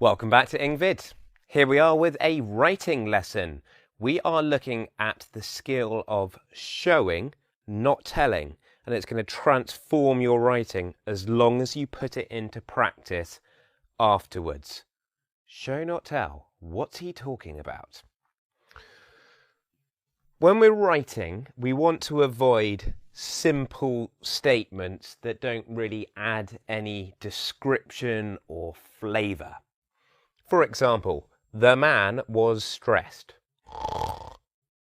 Welcome back to Ingvid. Here we are with a writing lesson. We are looking at the skill of showing, not telling, and it's going to transform your writing as long as you put it into practice afterwards. Show, not tell. What's he talking about? When we're writing, we want to avoid simple statements that don't really add any description or flavour. For example, the man was stressed.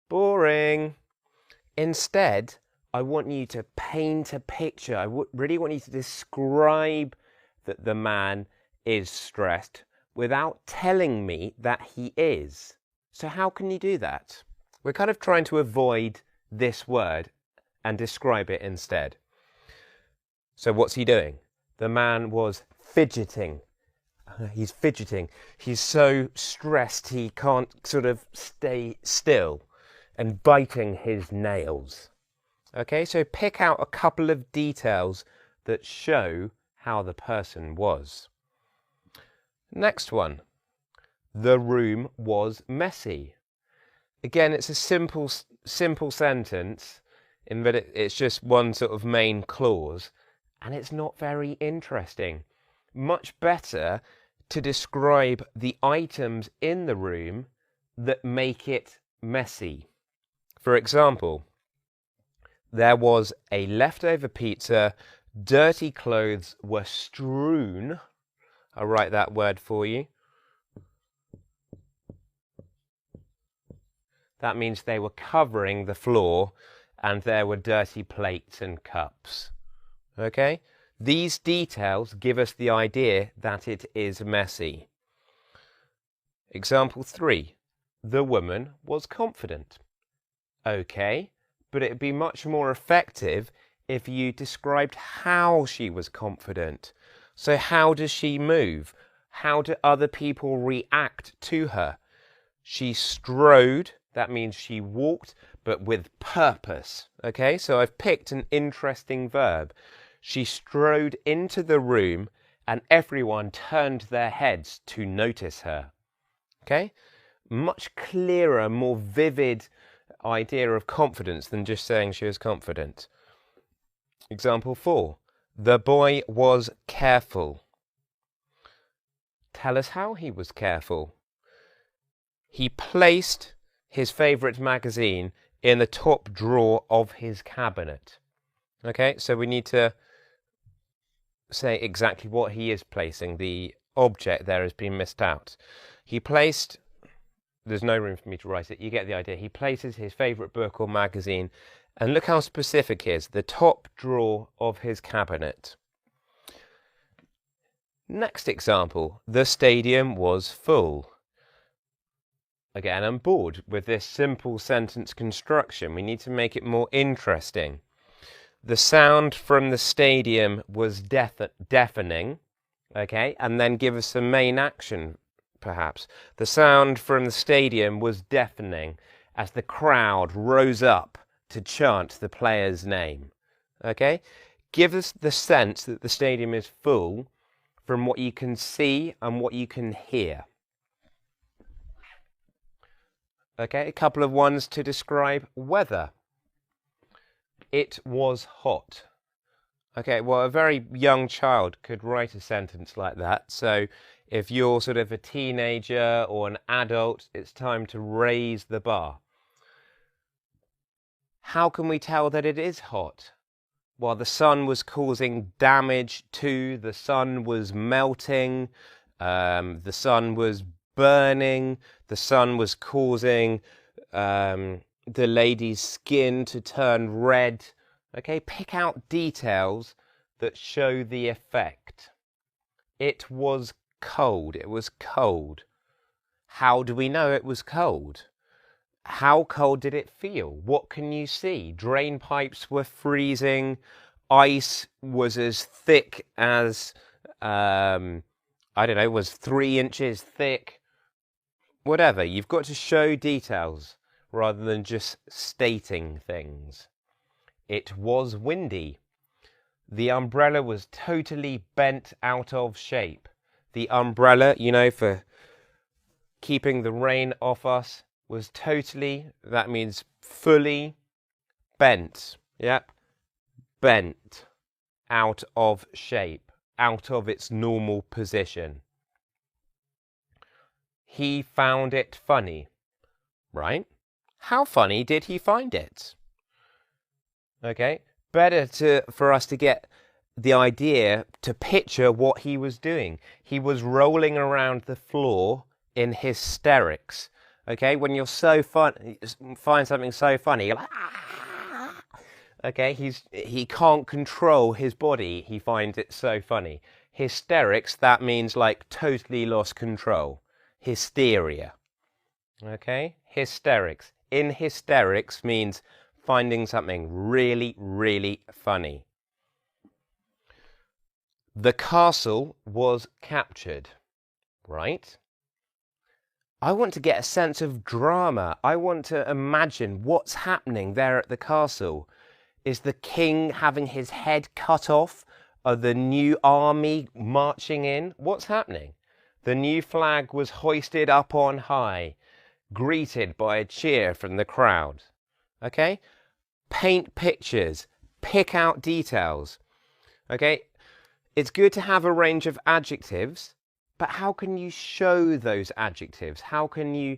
Boring. Instead, I want you to paint a picture. I really want you to describe that the man is stressed without telling me that he is. So how can you do that? We're kind of trying to avoid this word and describe it instead. So what's he doing? The man was fidgeting. He's fidgeting. He's so stressed he can't sort of stay still and biting his nails. Okay, so pick out a couple of details that show how the person was. Next one. The room was messy. Again, it's a simple sentence in that it's just one sort of main clause, and it's not very interesting. Much better to describe the items in the room that make it messy. For example, there was a leftover pizza, dirty clothes were strewn. I'll write that word for you. That means they were covering the floor and there were dirty plates and cups. Okay? These details give us the idea that it is messy. Example 3. The woman was confident. Okay, but it'd be much more effective if you described how she was confident. So how does she move? How do other people react to her? She strode, that means she walked, but with purpose. Okay, so I've picked an interesting verb. She strode into the room and everyone turned their heads to notice her. Okay? Much clearer, more vivid idea of confidence than just saying she was confident. Example 4. The boy was careful. Tell us how he was careful. He placed his favourite magazine in the top drawer of his cabinet. Okay, so we need to say exactly what he is placing. The object there has been missed out. He placed, there's no room for me to write it, you get the idea. He places his favourite book or magazine, and look how specific he is, the top drawer of his cabinet. Next example, the stadium was full. Again, I'm bored with this simple sentence construction. We need to make it more interesting. The sound from the stadium was deafening, okay, and then give us some main action, perhaps. The sound from the stadium was deafening as the crowd rose up to chant the player's name, okay. Give us the sense that the stadium is full from what you can see and what you can hear. Okay, a couple of ones to describe weather. It was hot. Okay, well, a very young child could write a sentence like that. So if you're sort of a teenager or an adult, it's time to raise the bar. How can we tell that it is hot? Well, the sun was causing damage the sun was melting, the sun was burning, the sun was causing the lady's skin to turn red. Okay, pick out details that show the effect. It was cold. It was cold. How do we know it was cold? How cold did it feel? What can you see? Drain pipes were freezing. Ice was as thick as, I don't know, was 3 inches thick. Whatever. You've got to show details rather than just stating things. It was windy. The umbrella was totally bent out of shape. The umbrella, you know, for keeping the rain off us, was totally, that means fully, bent. Yep, bent, out of shape, out of its normal position. He found it funny, right? How funny did he find it? Okay, better for us to get the idea, to picture what he was doing. He was rolling around the floor in hysterics. Okay, when you're so find something so funny, you're like, ah! Okay, he can't control his body. He finds it so funny. Hysterics, that means like totally lost control. Hysteria. Okay, hysterics. In hysterics means finding something really, really funny. The castle was captured, right? I want to get a sense of drama. I want to imagine what's happening there at the castle. Is the king having his head cut off? Are the new army marching in? What's happening? The new flag was hoisted up on high, greeted by a cheer from the crowd. Okay? Paint pictures. Pick out details. Okay? It's good to have a range of adjectives, but how can you show those adjectives? How can you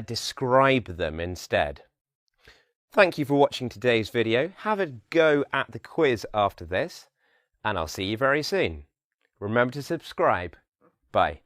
describe them instead? Thank you for watching today's video. Have a go at the quiz after this, and I'll see you very soon. Remember to subscribe. Bye.